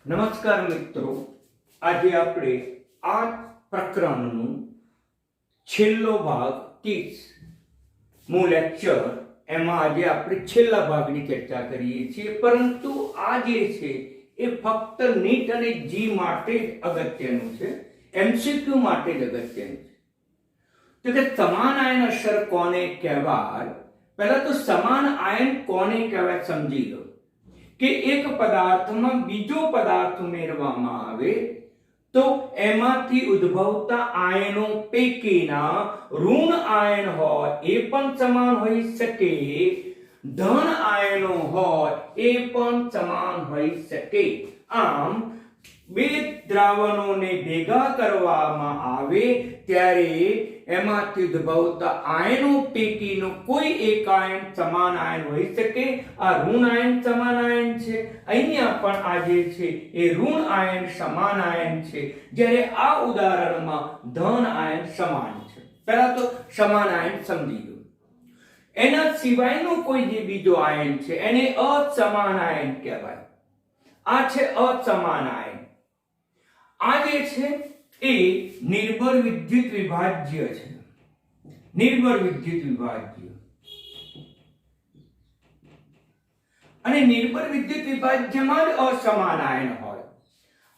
નમસ્કાર મિત્રો, આજે આપણે આ પ્રકરણનું છેલ્લો ભાગ 30 મુ લેક્ચર એમાં આજે આપણે છેલ્લા ભાગની ચર્ચા કરીએ છીએ. પરંતુ આ જે છે એ ફક્ત નીટ અને જી માટે જ અગત્યનું છે, એમસીક્યુ માટે જ અગત્યનું છે. તો કે સમાન આયન અસર કોને કહેવાય? પહેલા તો સમાન આયન કોને કહેવાય સમજી લો કે એક પદાર્થમાં બીજો પદાર્થ ઉમેરવામાં આવે તો એમાંથી ઉદ્ભવતા આયનો પૈકીના ઋણ આયન હોય એ પણ સમાન હોઈ શકે, ધન આયનો હોય એ પણ સમાન હોઈ શકે. આમ બે દ્રાવણોને ભેગા કરવામાં આવે ત્યારે એમાંથી ઉદ્ભવતા આયનો પૈકીનો કોઈ એક આયન સમાન આયન હોઈ શકે. આ ઋણ આયન સમાન આયન છે, અહીંયા પણ આ જે છે એ ઋણ આયન સમાન આયન છે, જ્યારે આ ઉદાહરણમાં ધન આયન સમાન છે. પહેલા તો સમાન આયન સમજી લો. એના સિવાયનો કોઈ જે બીજો આયન છે એને અસમાન આયન કહેવાય. આ છે અસમાન આયન. આ જે છે એ નિર્બળ વિદ્યુત વિભાજ્ય છે. નિર્બળ વિદ્યુત વિભાજ્ય અને નિર્બળ વિદ્યુત વિભાજ્યમાં જ અસમાન આયન હોય.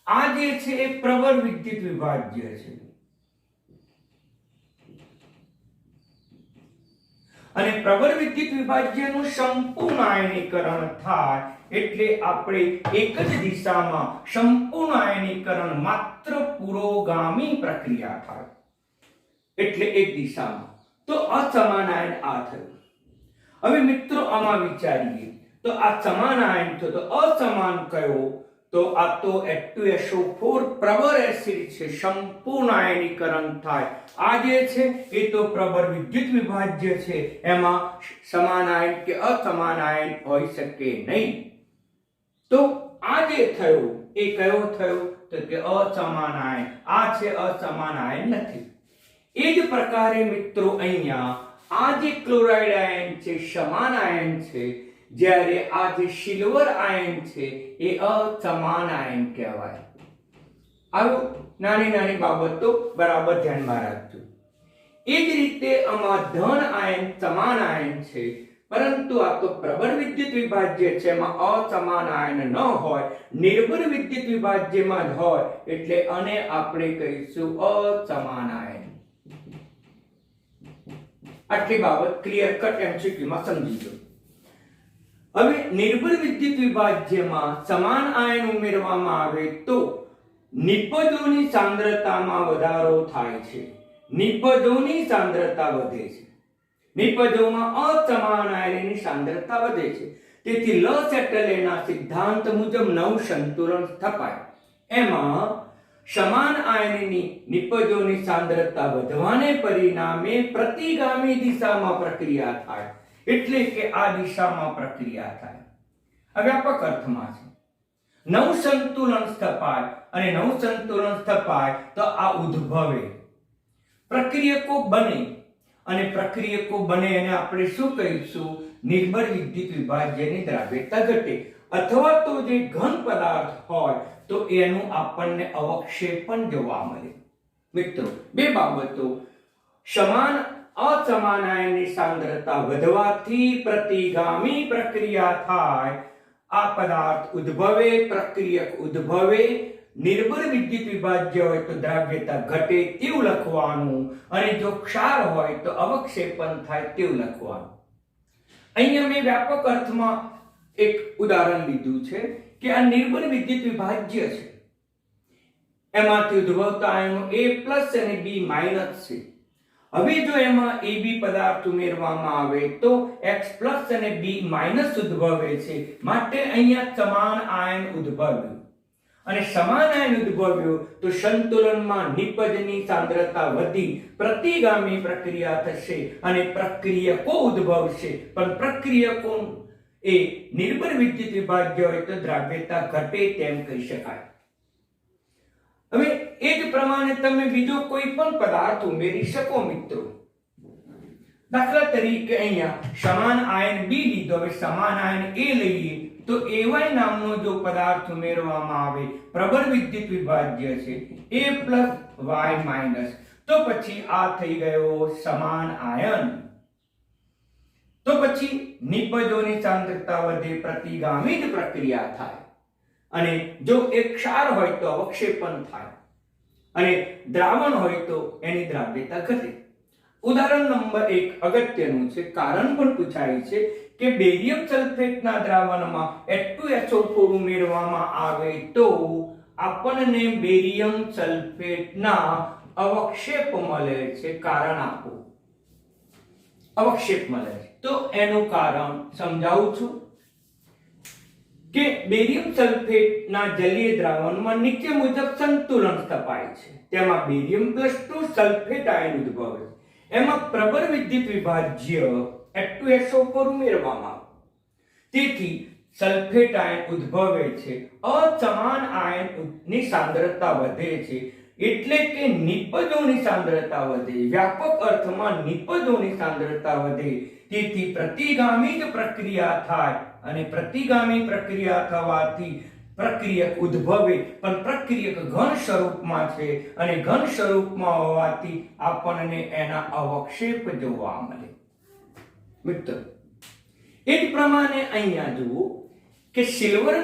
આ જે છે એ પ્રબળ વિદ્યુત વિભાજ્ય છે. અને પ્રબળ વિદ્યુત વિભાજ્યનું સંપૂર્ણ આયનીકરણ થાય એટલે આપણે એક જ દિશામાં સંપૂર્ણ આયનીકરણ માત્ર પુરોગામી પ્રક્રિયા થાય એટલે એક દિશામાં. તો અસમાન આયન આ થયું. હવે મિત્રો આમાં વિચારીએ તો આ સમાન આયન થયો તો અસમાન કયો? તો આ તો H2SO4 પ્રબળ એસિડ છે, સંપૂર્ણ આયનીકરણ થાય. આ જે છે એ તો પ્રબળ વિદ્યુત વિભાજ્ય છે, એમાં સમાન આયન કે અસમાન આયન હોઈ શકે નહીં. તો આ જે થયો એ કયો થયો? તો કે અસમાન આયન. આ છે અસમાન આયન નથી. એ જ પ્રકારે મિત્રો અહીંયા આ જે ક્લોરાઇડ આયન છે સમાન આયન છે, જ્યારે આ જે સિલ્વર આયન છે એ અસમાન આયન કહેવાય. આવું નાની નાની બાબતો બરાબર ધ્યાનમાં રાખજો. એ જ રીતે આમાં ધન આયન સમાન આયન છે, પરંતુ આ તો પ્રબળ વિદ્યુત વિભાજ્ય છે, એમાં અસમાન આયન ન હોય, નિર્બળ વિદ્યુત વિભાજ્યમાં જ હોય, એટલે આને આપણે કહીશું અસમાન આયન. આટલી બાબત ક્લિયર કટ એમસીક્યુમાં સમજી લો. હવે નિર્બળ વિદ્યુત વિભાજ્યમાં સમાન આયન ઉમેરવામાં આવે તો નિપજોની સાંદ્રતામાં વધારો થાય છે. નિપજોની સાંદ્રતા વધે છે. નિપજોમાં અસમાન આયનની સાંદ્રતા વધે છે. તેથી લ સેટલેના સિદ્ધાંત મુજબ નવ સંતુલન સ્થપાય. એમાં સમાન આયનની નિપજોની સાંદ્રતા વધવાને પરિણામે પ્રતિગામી દિશામાં પ્રક્રિયા થાય, એટલે કે આ દિશામાં પ્રક્રિયા થાય. આ વ્યાપક અર્થમાં છે. નવ સંતુલન સ્થપાય અને નવ સંતુલન સ્થપાય તો આ ઉદ્ભવે પ્રક્રિયકો બને, અને પ્રક્રિયકો બને એને આપણે શું કહીશું? નિર્બળ વિદ્યુત વિભાજ્યની દ્રાવ્યતા ઘટે. અથવા તો જે ઘન પદાર્થ હોય તો એનું આપણને અવક્ષેપણ જોવા મળે. મિત્રો બે બાબતો, સમાન અસમાન આયનની સાંદ્રતા વધવાથી પ્રતિગામી પ્રક્રિયા થાય, આ પદાર્થ ઉદ્ભવે, પ્રક્રિયક ઉદ્ભવે. નિર્બળ વિદ્યુત વિભાજ્ય હોય તો દ્રાવ્યતા ઘટે તેવું લખવાનું, અને જો ક્ષાર હોય તો અવક્ષેપણ થાય તેવું લખવાનું. અહીંયા મેં વ્યાપક અર્થમાં એક ઉદાહરણ લીધું છે કે આ નિર્બળ વિદ્યુત વિભાજ્ય છે, એમાંથી ઉદ્ભવતા આયનો A+ અને B- છે. હવે જો એમાં AB પદાર્થ ઉમેરવામાં આવે તો X+ અને B- ઉદ્ભવે છે, માટે અહીંયા સમાન આયન ઉદ્ભવ્યું. અને સમાન આયન ઉદ્ભવ્યું તો સંતુલનમાં નિપજની સાંદ્રતા વધી પ્રતિગામી પ્રક્રિયા થશે અને પ્રક્રિયકો ઉદ્ભવશે. પણ પ્રક્રિયકો એ નિર્બળ વિદ્યુત વિભાજ્ય હોય તો દ્રાવ્યતા ઘટે તેમ કહી શકાય. હવે એ જ પ્રમાણે તમે બીજો કોઈ પણ પદાર્થ ઉમેરી શકો મિત્રો. દાખલા તરીકે અહીંયા સમાન આયન બી લીધો, હવે સમાન આયન એ લઈએ તો AY નામનો જો પદાર્થ ઉમેરવામાં આવે, પ્રબળ વિદ્યુત વિભાજ્ય છે A પ્લસ Y માઇનસ, તો પછી આ થઈ ગયો સમાન આયન. તો પછી નિપજોની સાંદ્રતા વધે, પ્રતિગામી જ પ્રક્રિયા થાય, અને જો એક ક્ષાર હોય તો અવક્ષેપન થાય, અને દ્રાવણ હોય તો એની દ્રાવ્યતા ઘટે. ઉદાહરણ નંબર 1 અગત્યનું છે, કારણ પણ પૂછાય છે કે બેરિયમ સલ્ફેટના દ્રાવણમાં H2SO4 ઉમેરવામાં આવે તો આપણને બેરિયમ સલ્ફેટના અવક્ષેપ મળે છે. કારણ આપો. અવક્ષેપ મળે છે તો એનું કારણ સમજાવું છું કે બેરિયમ સલ્ફેટના જલીય દ્રાવણમાં નીચે મુજબ સંતુલન સ્થપાય છે. તેમાં બેરિયમ +2 સલ્ફેટ આયન ઉદ્ભવે છે. એમાં પ્રબળ વિદ્યુત વિભાજ્ય H2SO4 ઉમેરવામાં આવે, તેથી સલ્ફેટ આયન ઉદ્ભવે છે. અસમાન આયનની સાંદ્રતા વધે છે, એટલે કે નિપજોની સાંદ્રતા વધે. વ્યાપક અર્થમાં નિપજોની સાંદ્રતા વધે, તેથી પ્રતિગામી જ પ્રક્રિયા થાય, અને પ્રતિગામી પ્રક્રિયા થવાથી પ્રક્રિયક ઉદ્ભવે, પણ પ્રક્રિયક ઘન સ્વરૂપમાં છે, અને ઘન સ્વરૂપમાં હોવાથી આપણને એના અવક્ષેપ જોવા મળે. મિત્રો, એ જ પ્રમાણે અહીંયા જુઓ કે સિલ્વર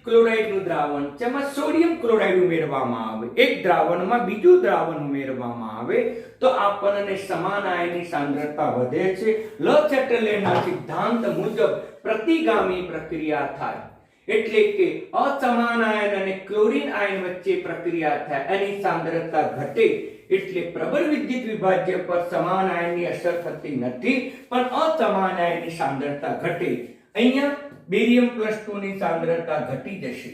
ક્લોરાઇડનું દ્રાવણ, જેમાં સોડિયમ ક્લોરાઇડ ઉમેરવામાં આવે, એક દ્રાવણમાં બીજું દ્રાવણ ઉમેરવામાં આવે તો આપણને સમાન આયનની સાંદ્રતા વધે છે. લચેટલેના સિદ્ધાંત મુજબ પ્રતિગામી પ્રક્રિયા થાય, એટલે કે અસમાન આયન અને ક્લોરીન આયન વચ્ચે પ્રક્રિયા થાય, એની સાંદ્રતા ઘટે, એટલે પ્રબળ વિદ્યુત વિભાજ્ય પર સમાન આયનની અસર થતી નથી, પણ અસમાન આયનની સાંદ્રતા ઘટે. અહીંયા બેરિયમ +2 ની સાંદ્રતા ઘટી જશે,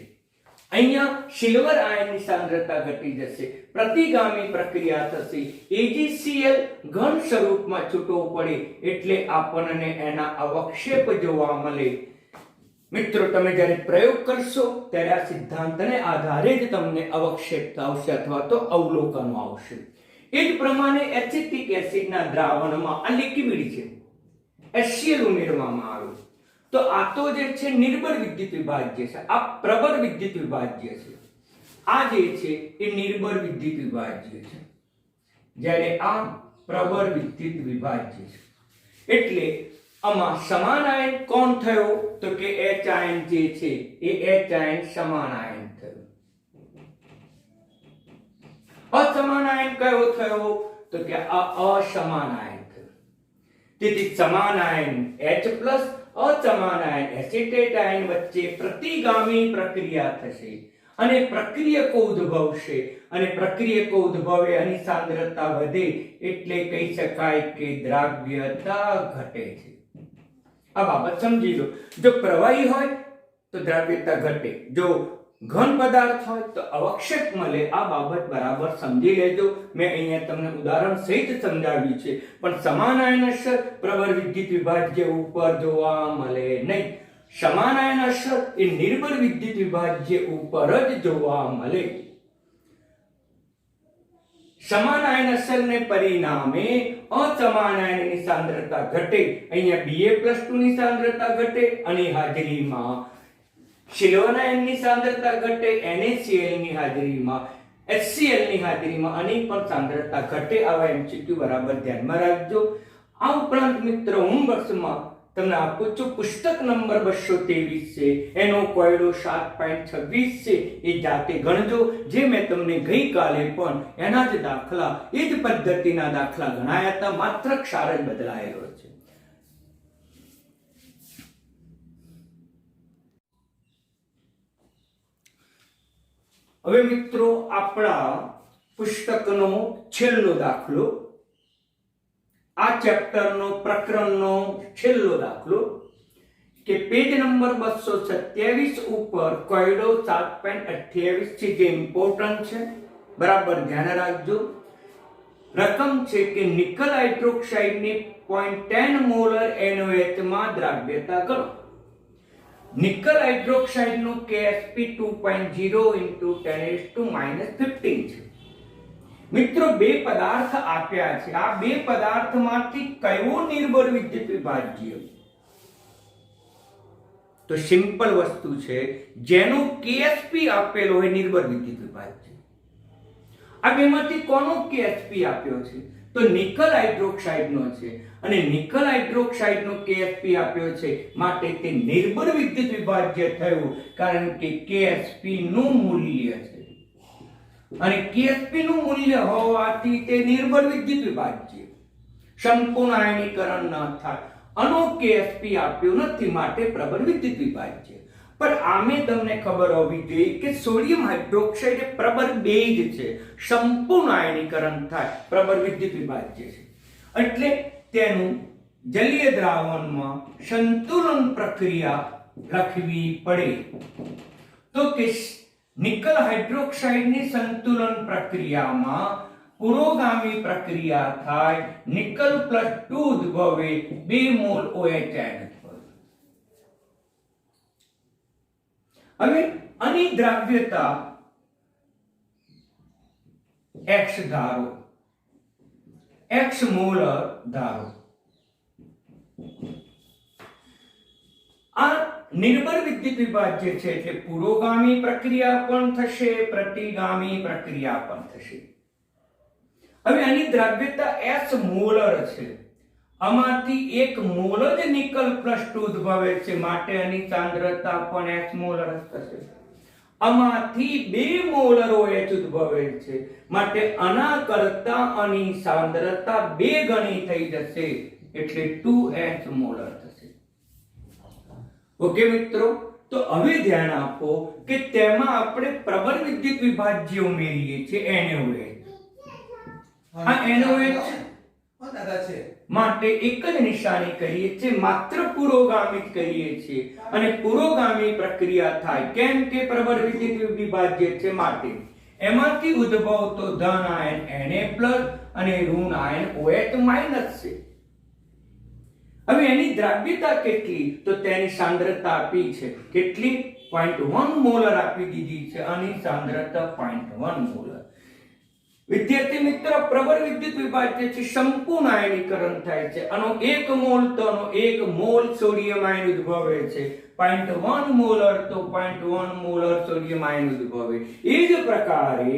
અહીંયા સિલ્વર આયનની સાંદ્રતા ઘટી જશે, પ્રતિગામી પ્રક્રિયા થશે, AgCl ઘન સ્વરૂપમાં છૂટો પડે, એટલે આપણને એના અવક્ષેપ જોવા મળે. મિત્રો, તમે જ્યારે પ્રયોગ કરશો ત્યારે આ સિદ્ધાંતને આધારે જ તમને અવક્ષેપ આવશે અથવા તો અવલોકનો આવશે. એ જ પ્રમાણે એસિટિક એસિડના દ્રાવણમાં આ લિક્વિડ છે, HCl ઉમેરવામાં આવે તો આ તો જે છે નિર્બળ વિદ્યુત વિભાજ્ય છે, આ પ્રબળ વિદ્યુત વિભાજ્ય છે. આ જે છે એ નિર્બળ વિદ્યુત વિભાજ્ય છે, જ્યારે આ પ્રબળ વિદ્યુત વિભાજ્ય છે. એટલે આમાં સમાન આયન કોણ થયો તો કે H આયન જે છે એ H આયન સમાન આયન થયો. અસમાન આયન કયો થયો તો કે આ અસમાન આયન થયો. તેથી સમાન આયન H+ અસમાન આયન એસિટેટ આયન વચ્ચે પ્રતિગામી પ્રક્રિયા થશે, અને પ્રક્રિયકો ઉદ્ભવશે, અને પ્રક્રિયકો ઉદ્ભવે અને સાંદ્રતા વધે, એટલે કહી શકાય કે દ્રાવ્યતા ઘટે છે. આ બાબત સમજી લો. જો પ્રવાહી હોય તો દ્રાવ્યતા ઘટે, જો ઘન પદાર્થ હોય તો અવક્ષેપ મળે. આ બાબત બરાબર સમજી લેજો. મેં અહીંયા તમને ઉદાહરણ સહિત સમજાવ્યું છે. પણ સમાન આયન અસર પ્રબળ વિદ્યુત વિભાજ્ય ઉપર જોવા મળે નહીં. સમાન આયન અસર એ નિર્બળ વિદ્યુત વિભાજ્ય ઉપર જ જોવા મળે. સમાન આયન અસરને પરિણામે અસમાન આયનની સાંદ્રતા ઘટે. અહીંયા Ba+2 ની સાંદ્રતા ઘટે, અને હાજરીમાં સિલ્વર આયનની સાંદ્રતા ઘટે, NaCl ની હાજરીમાં, HCl ની હાજરીમાં આની પણ સાંદ્રતા ઘટે. આવા MCQ બરાબર ધ્યાનમાં રાખજો. આ ઉપરાંત મિત્રો, હોમવર્ક્સમાં તમને આપું છું પુસ્તક નંબર 223 છે, એનો કોયડો 7.26 છે, એ જાતે ગણજો. જે મેં તમને ગઈકાલે પણ એના જ દાખલા, એ જ પદ્ધતિના દાખલા ગણાયા હતા, માત્ર ક્ષાર જ બદલાયેલો છે. હવે મિત્રો, આપણા પુસ્તકનો છેલ્લો દાખલો, આ ચેપ્ટરનો પ્રકરણનો છેલ્લો દાખલો, કે પેજ નંબર 227 ઉપર કોયડો 7.28 છે, જે ઇમ્પોર્ટન્ટ છે, બરાબર ધ્યાન રાખજો. રકમ છે કે નિકલ હાઇડ્રોક્સાઇડની 0.10 મોલર NaOH માં દ્રાવ્યતા કરો. નિકલ હાઇડ્રોક્સાઇડનું KsP 2.0 × 10⁻⁻15 છે. મિત્રો બે પદાર્થ આપ્યા છે, આ બે પદાર્થમાંથી કયો નિર્બળ વિદ્યુત વિભાજ્ય? તો સિમ્પલ વસ્તુ છે, જેનો કેએસપી આપેલો હોય નિર્બળ વિદ્યુત વિભાજ્ય. આ બેમાંથી કોનો કેએસપી આપ્યો છે? તો નિકલ હાઇડ્રોક્સાઇડ નો છે, અને નિકલ હાઇડ્રોક્સાઇડ નો કેએસપી આપ્યો છે, માટે તે નિર્બળ વિદ્યુત વિભાજ્ય થયું, કારણ કે કેએસપી નું મૂલ્ય છે, અને કેએસપી નું મૂલ્ય હોવાથી તે નિર્બળ વિદ્યુત વિભાજ્ય. સંપૂર્ણ આયનીકરણ ન થાય, આનો કેએસપી આપ્યો નથી, માટે પ્રબળ વિદ્યુત વિભાજ્ય. પણ આમે તમને ખબર હોવી જોઈએ કે સોડિયમ હાઇડ્રોક્સાઇડ એ પ્રબળ બેઝ છે, સંપૂર્ણ આયનીકરણ થાય, પ્રબળ વિદ્યુત વિભાજ્ય છે, એટલે તેનું જલીય દ્રાવણમાં સંતુલન પ્રક્રિયા લખવી પડે. તો કે નિકલ હાઇડ્રોક્સાઇડની સંતુલન પ્રક્રિયામાં પુરોગામી પ્રક્રિયા થાય, નિકલ +2 ઉદ્ભવે 2 મોલ OH આયન. હવે આની દ્રાવ્યતા x ધારો, x મોલર ધારો. આ નિર્બળ વિદ્યુત વિભાજ્ય છે, એટલે પુરોગામી પ્રક્રિયા પણ થશે, પ્રતિગામી પ્રક્રિયા પણ થશે. હવે આની દ્રાવ્યતા s મોલર છે, આમાંથી 1 મોલ જ નિકલ +2 ઉદ્ભવે છે, માટે આની સાંદ્રતા પણ s મોલર થશે. આમાંથી 2 મોલર OH ઉદ્ભવે છે, માટે આના કરતા આની સાંદ્રતા 2 ગણી થઈ જશે, એટલે 2s મોલર થશે. ઓકે મિત્રો, તો હવે ધ્યાન આપો કે તેમાં આપણે પ્રબળ વિદ્યુત વિભાજ્ય ઉમેરીએ છીએ NaOH. આ NaOH માટે એક જ નિશાની કરીએ છીએ, માત્ર પુરોગામી કરીએ છીએ, અને પુરોગામી પ્રક્રિયા થાય, કેમ કે પ્રબળ વિદ્યુત વિભાજ્ય છે, માટે એમાંથી ઉદ્ભવતો ધન આયન Na+ અને ઋણ આયન OH- છે. હવે એની દ્રાવ્યતા કેટલી? તો તેની સાંદ્રતા આપી છે, કેટલી? 0.1 મોલર આપી દીધી છે, અને સાંદ્રતા 0.1 મોલર. વિદ્યાર્થી મિત્ર, પ્રબળ વિદ્યુત વિભાજ્ય છે, સંપૂર્ણ આયનીકરણ થાય છે, આનો 1 મોલ તો આનો 1 મોલ સોડિયમ આયન ઉદ્ભવે છે, 0.1 મોલર તો 0.1 મોલર સોડિયમ આયન ઉદ્ભવે. એ જ પ્રકારે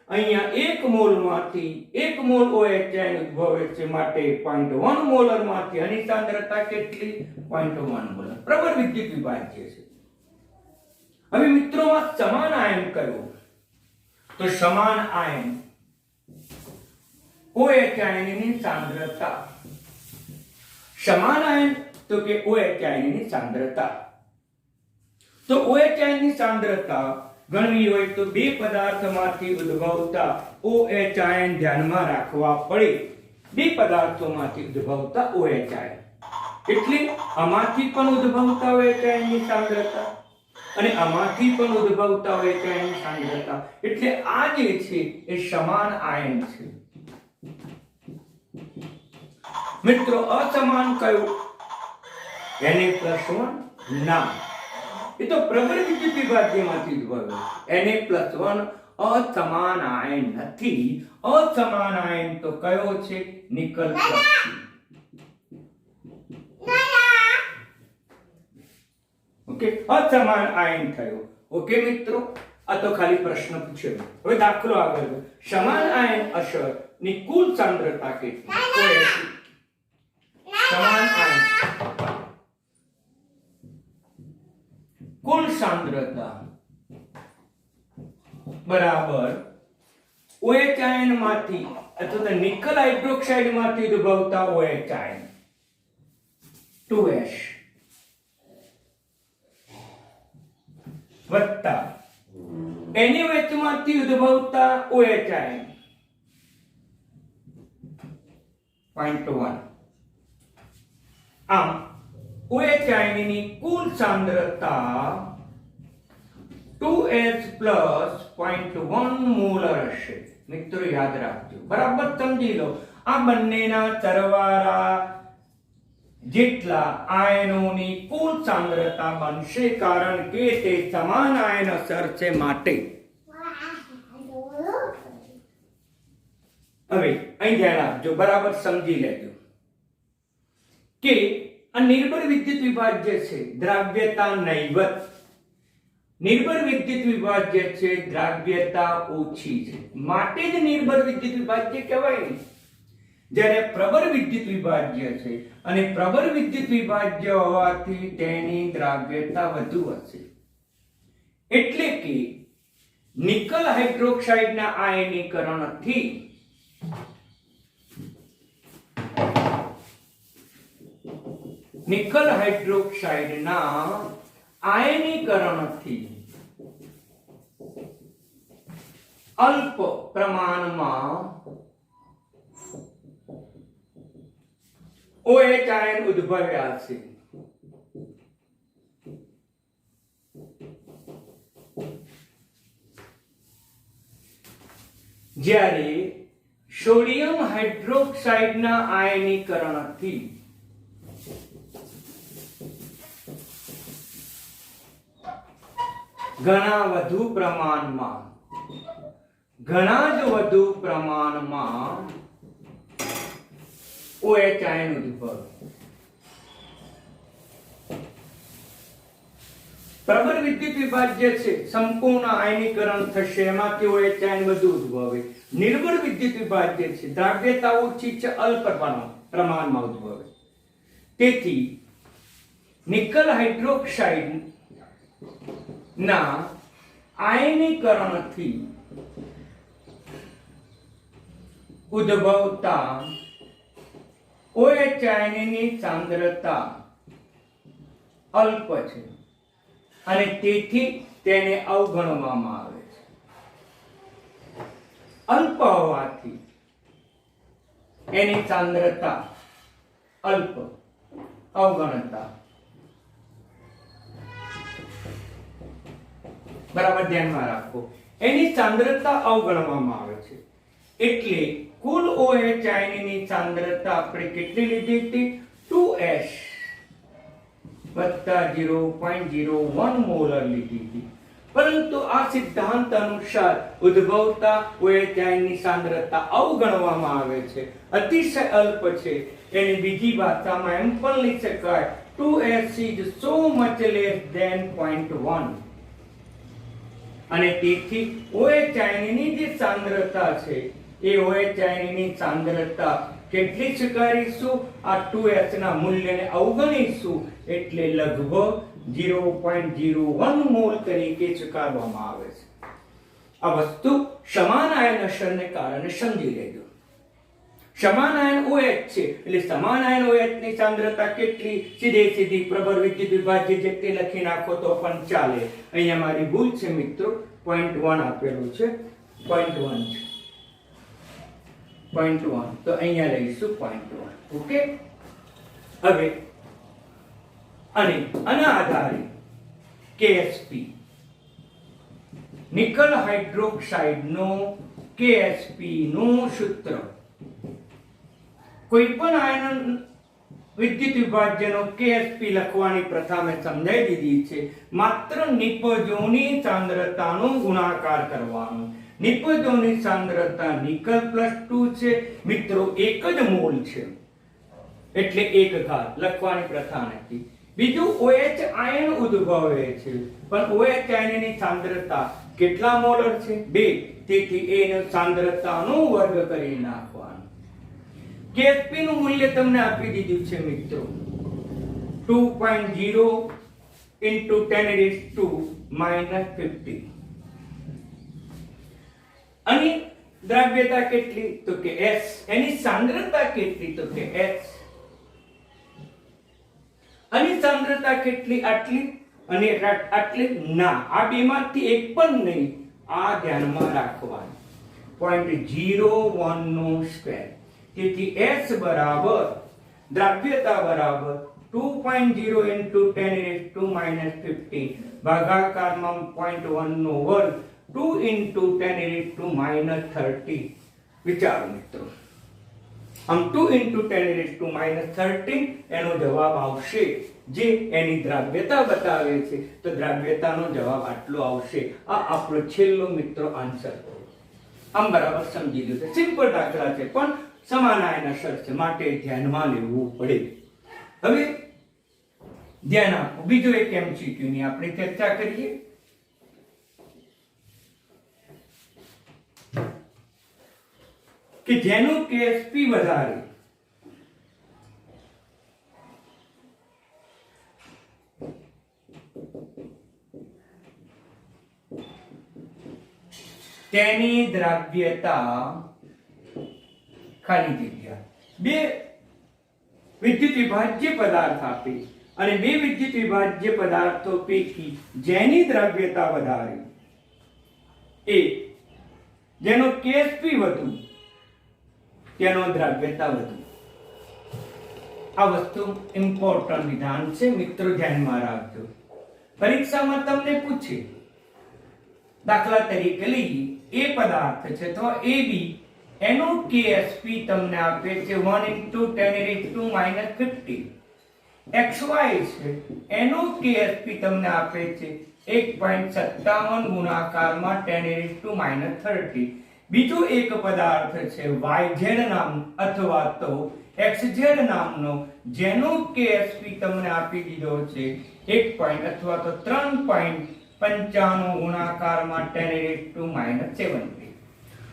અહીંયા 1 મોલ માંથી 1 મોલ OH આયન ઉદ્ભવે છે, માટે 0.1 મોલર માંથી આની સાંદ્રતા કેટલી? 0.1 મોલર. પ્રબળ વિદ્યુત વિભાજ્ય છે. હવે મિત્રો, આ સમાન આયન કયો? તો સમાન આયન OH આયનની સાંદ્રતા. સમાન આયન તો કે OH આયનની સાંદ્રતા. તો OH આયનની સાંદ્રતા ગણવી હોય તો બે પદાર્થમાંથી ઉદ્ભવતા OH આયન ધ્યાનમાં રાખવા પડે. બે પદાર્થોમાંથી ઉદ્ભવતા OH આયન, એટલે આમાંથી પણ ઉદ્ભવતા OH આયનની સાંદ્રતા અને આમાંથી પણ ઉદ્ભવતા OH આયનની સાંદ્રતા, એટલે આ જે છે એ સમાન આયન છે. મિત્રો, અસમાન કયું? Na+1 ના, એ તો પ્રબળ વિદ્યુત વિભાજ્યમાંથી ઉદ્ભવે. Na+1 અસમાન આયન નથી. અસમાન આયન તો કયો છે? નિકલ +2. ઓકે, અસમાન આયન થયો. ઓકે મિત્રો, આ તો ખાલી પ્રશ્ન પૂછ્યો. હવે દાખલો આગળ. સમાન આયન અસર ની કુલ સાંદ્રતા કેટલી? સમાન આયન કુલ સાંદ્રતા બરાબર OH આયન માંથી અથવા નિકલ હાઇડ્રોક્સાઇડ માંથી ઉદ્ભવતા OH આયન 2s વત્તા NaOH માંથી ઉદ્ભવતા OH આયન 0.1. આમ OH આયનની કુલ સાંદ્રતા 2s + 0.1 મોલર હશે. મિત્રો યાદ રાખજો, બરાબર સમજી લો. આ બંનેના સરવાળા જેટલા આયનોની કુલ સાંદ્રતા બનશે, કારણ કે તે સમાન આયન અસર છે, માટે હવે અહીં ધ્યાન આપજો, બરાબર સમજી લેજો કે આ નિર્બળ વિદ્યુત વિભાજ્ય છે દ્રાવ્યતા નહીવત, નિર્બળ વિદ્યુત વિભાજ્ય છે દ્રાવ્યતા ઓછી છે, માટે જ નિર્બળ વિદ્યુત વિભાજ્ય કહેવાય ને. જ્યારે પ્રબળ વિદ્યુત વિભાજ્ય છે અને પ્રબળ વિદ્યુત વિભાજ્ય હોવાથી તેની દ્રાવ્યતા વધુ હશે. એટલે કે નિકલ હાઇડ્રોક્સાઇડના આયનીકરણથી નિકલ હાઇડ્રોક્સાઇડના આયનીકરણથી અલ્પ પ્રમાણમાં OH આયન ઉદ્ભવ્યા છે. જ્યારે સોડિયમ હાઇડ્રોક્સાઇડના આયનીકરણથી ઘણા જ વધુ પ્રમાણમાં OH આયન ઉદ્ભવે. પ્રબળ વિદ્યુત વિભાજ્ય છે, સંપૂર્ણ આયનીકરણ થશે, એમાંથી OH આયન વધુ ઉદ્ભવે. નિર્બળ વિદ્યુત વિભાજ્ય છે, દ્રાવ્યતા ઓછી છે, અલ્પ પ્રમાણમાં ઉદ્ભવે. તેથી નિકલ હાઇડ્રોક્સાઇડ ના આયનીકરણથી ઉદ્ભવતા OH આયનની સાંદ્રતા અલ્પ છે અને તેથી તેને અવગણવામાં આવે છે. અલ્પ હોવાથી એની સાંદ્રતા અલ્પ, અવગણતા. બરાબર ધ્યાનમાં રાખો, એની સાંદ્રતા અવગણવામાં આવે છે. એટલે કુલ OH આયનની સાંદ્રતા આપણે કેટલી લીધી હતી? 2S વત્તા 0.01 મોલર લીધી હતી. પરંતુ આ સિદ્ધાંત અનુસાર ઉદ્ભવતા OH આયનની સાંદ્રતા અવગણવામાં આવે છે, અતિશય અલ્પ છે. એની બીજી ભાષામાં એમ પણ લખી શકાય 2S is so much less than 0.1. અને તેથી OH આયનની જે સાંદ્રતા છે એ OH આયનની સાંદ્રતા કેટલી સ્વીકારીશું? આ 2S ના મૂલ્યને અવગણીશું એટલે લગભગ 0.01 મોલ તરીકે સ્વીકારવામાં આવે છે. આ વસ્તુ સમાન આયન અસરને કારણે સમજી લેજો. સમાન આયન OH છે એટલે સમાન આયન OH ની સાંદ્રતા કેટલી? સીધી પ્રબળ વિદ્યુત વિભાજ્ય જેટલી લખી નાખો તો પણ ચાલે. અહીંયા મારી ભૂલ છે મિત્રો, 0.1 આપેલું છે, 0.1 છે, 0.1 તો અહીંયા લઈશું 0.1. ઓકે. હવે અને આના આધારે KSP નિકલ હાઇડ્રોક્સાઇડ નો KSP નું સૂત્ર કોઈ પણ આયન વિદ્યુત વિભાજ્યનો KSP લખવાની પ્રથા મેં સમજાવી દીધી છે. માત્ર નિપજોની સાંદ્રતાનો ગુણાકાર કરવાનો. નિપજોની સાંદ્રતા નિકલ +2 છે મિત્રો, એક જ મોલ છે એટલે 1 ઘાત લખવાની પ્રથા નથી. બીજું OH આયન ઉદ્ભવે છે પણ OH આયનની સાંદ્રતા કેટલા મોલર છે? 2. તેથી એની સાંદ્રતાનો વર્ગ કરી નાખવાનો. KSP નું મૂલ્ય તમને આપી દીધું છે મિત્રો, 2.0 into 10⁻⁻⁵. અને દ્રાવ્યતા કેટલી? તો કે S. એની સાંદ્રતા કેટલી? તો કે S. અને સાંદ્રતા કેટલી? આટલી અને આટલી ના, આ બેમાંથી એક પણ નહીં, આ ધ્યાનમાં રાખવાનું. 0.01 નો સ્ક્વેર. તેથી S બરાબર દ્રાવ્યતા બરાબર 2.0 into 10⁻⁻⁵ ભાગાકારમાં 0.1 નો વર્ગ 2 into 10⁻⁻30. વિચારો મિત્રો, આમ 2 into 10⁻30 એનો જવાબ આવશે, જે એની દ્રાવ્યતા બતાવે છે તો દ્રાવ્યતાનો જવાબ આટલો આવશે. આ આપણો છેલ્લો મિત્રો આન્સર. આમ બરાબર સમજી લો. સિમ્પલ દાખલા છે પણ સમાન આયન અસર છે માટે ધ્યાનમાં લેવું પડે. હવે ધ્યાન આપો, બીજો એક એમસીક્યુ ની આપણે ચર્ચા કરીએ. કે જેનું કેએસપી વધારે તેની દ્રાવ્યતા ખાલી જગ્યા બે વિદ્યુત વિભાજ્ય પદાર્થ આપે અને બે વિદ્યુત વિભાજ્ય પદાર્થો પૈકી જેની દ્રાવ્યતા વધારે એ જેનો કેએસપી વધુ તેનો દ્રાવ્યતા વધુ. આ વસ્તુ ઇમ્પોર્ટન્ટ વિધાન છે મિત્રો, ધ્યાનમાં રાખજો. પરીક્ષામાં તમને પૂછે, દાખલા તરીકે લઈએ એ પદાર્થ છે તો AB એનો કેએસપી તમને આપે છે 1 × 10⁻⁵. XY છે એનો કેએસપી તમને આપે છે 1.57 ગુણાકારમાં 10⁻30. બીજો એક પદાર્થ છે YZ નામ અથવા તો XZ નામનો જેનો કેએસપી તમને આપી દીધો છે 1 અથવા તો 3.95 ગુણાકારમાં 10⁻⁷.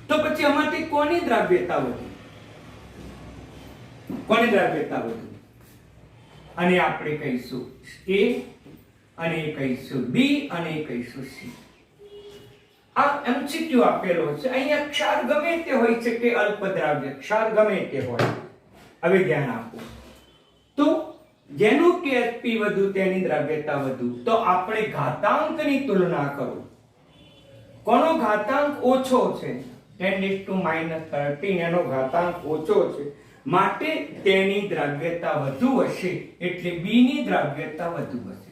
તો પછી આમાંથી કોની દ્રાવ્યતા વધુ? કોની દ્રાવ્યતા વધુ? અને આપણે કહીશું A અને કહીશું B અને કહીશું C. આ એમસીક્યુ આપેલો છે. અહીંયા ક્ષાર ગમે તે હોય છે કે અલ્પદ્રાવ્ય ક્ષાર ગમે તે હોય. હવે ધ્યાન આપો. તો જેનું કેએસપી વધુ તેની દ્રાવ્યતા વધુ. તો આપણે ઘાતાંકની તુલના કરો. કોનો ઘાતાંક ઓછો છે? 10⁻13 એનો ઘાતાંક ઓછો છે માટે તેની દ્રાવ્યતા વધુ હશે, એટલે B ની દ્રાવ્યતા વધુ હશે.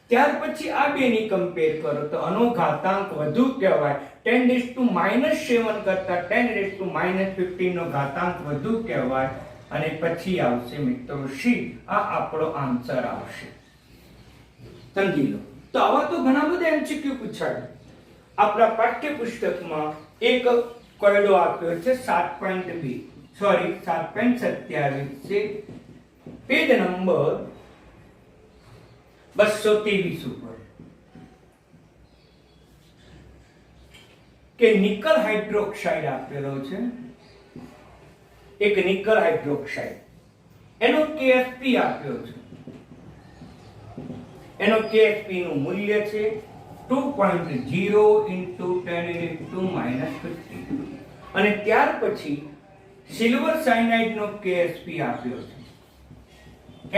ત્યાર પછી આ બેની કમ્પેર કરો તો આનો ઘાતાંક વધુ કહેવાય. 10⁻7 કરતા 10⁻15 નો ઘાતાંક વધુ કહેવાય. અને પછી આવશે મિત્રો C. આ આપણો આન્સર આવશે. સમજી લો. તો આવા તો ઘણા બધા એમસીક્યુ પૂછાય. આપણા પાઠ્યપુસ્તકમાં એક કોયડો આપ્યો છે 7.27 છે, પેજ નંબર 223 ઉપર, કે નિકલ હાઇડ્રોક્સાઇડ આપેલો છે. એક નિકલ હાઇડ્રોક્સાઇડ એનો કેએસપી આપ્યો છે. એનો કેએસપી નું મૂલ્ય છે 2.0 × 10⁻⁻50. અને ત્યાર પછી સિલ્વર સાયનાઇડ નો કેએસપી આપ્યો છે.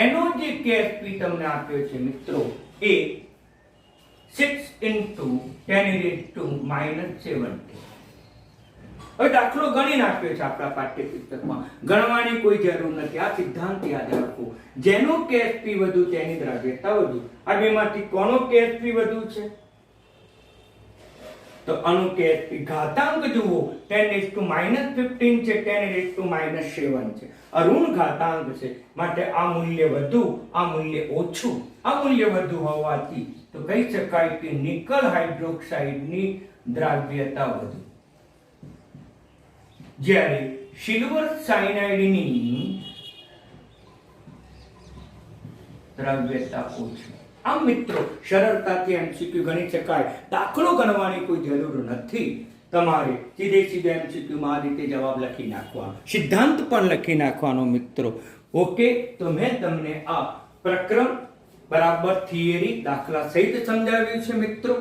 એનો જે કેએસપી તમને આપ્યો છે મિત્રો એ 6 × 10⁻70. હવે દાખલો ગણીને આપ્યો છે આપણા પાઠ્યપુસ્તકમાં, ગણવાની કોઈ જરૂર નથી. આ સિદ્ધાંત યાદ રાખો. જેનો કેએસપી વધુ તેની દ્રાવ્યતા વધુ. આ બેમાંથી કોનો કેએસપી વધુ છે? તો આનો કેએસપી ઘાતાંક જુઓ 10⁻15 છે, 10⁻7 છે. ઋણ ઘાતાંક છે માટે આ મૂલ્ય વધુ, આ મૂલ્ય ઓછું. આ મૂલ્ય વધુ હોવાથી તો કહી શકાય કે નિકલ હાઇડ્રોક્સાઇડની દ્રાવ્યતા વધુ, જ્યારે સિલ્વર સાયનાઇડની દ્રાવ્યતા ઓછી. આમ મિત્રો સરળતાથી એમસીક્યુ ગણી શકાય. દાખલો ગણવાની કોઈ જરૂર નથી. તમારે સીધે એમસીક્યુ માં આ રીતે જવાબ લખી નાખવાનો, સિદ્ધાંત પણ લખી નાખવાનો મિત્રો. ઓકે, તો મેં તમને આ પ્રકરણ બરાબર થિયરી દાખલા સહિત સમજાવ્યું છે મિત્રો.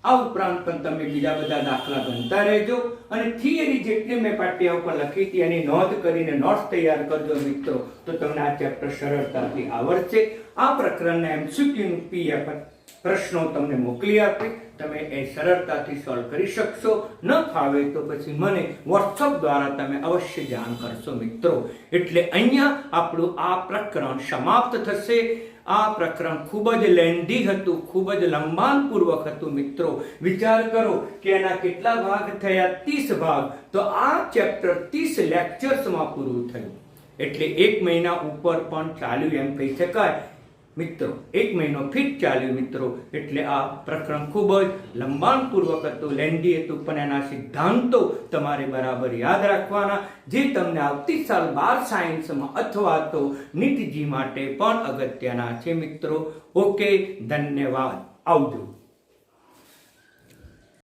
આ ઉપરાંત પણ તમે બીજા બધા દાખલા ગણતા રહેજો અને થિયરી જેટલી મેં પાઠ્ય ઉપર લખી હતી એની નોંધ કરીને નોટ્સ તૈયાર કરજો મિત્રો, તો તમને આ ચેપ્ટર સરળતાથી આવડશે. આ પ્રકરણના એમસીક્યુ પીએફ પ્રશ્નો તમને મોકલી આપી, તમે એ સરળતાથી સોલ્વ કરી શકશો. ન ફાવે તો પછી મને વોટ્સઅપ દ્વારા તમે અવશ્ય જાણ કરશો મિત્રો. એટલે અહીંયા આપણું આ પ્રકરણ સમાપ્ત થશે. આ પ્રકરણ ખૂબ જ લેન્ધી હતું, ખૂબ જ લંબાણપૂર્વક હતું મિત્રો. વિચાર કરો કે એના કેટલા ભાગ થયા? 30 ભાગ. તો આ ચેપ્ટર 30 લેક્ચર્સમાં પૂરું થયું, એટલે 1 મહિના ઉપર પણ ચાલ્યું એમ કહી શકાય. મિત્રો 1 મહિનો ફિટ ચાલ્યું મિત્રો, એટલે આ પ્રકરણ ખૂબ જ લંબાણપૂર્વક હતું, લેન્ડી હતું, પણ એના સિદ્ધાંતો તમારે બરાબર યાદ રાખવાના, જે તમને આવતી સાલ 12 સાયન્સમાં અથવા તો નીટજી માટે પણ અગત્યના છે મિત્રો. ઓકે, ધન્યવાદ, આવજો.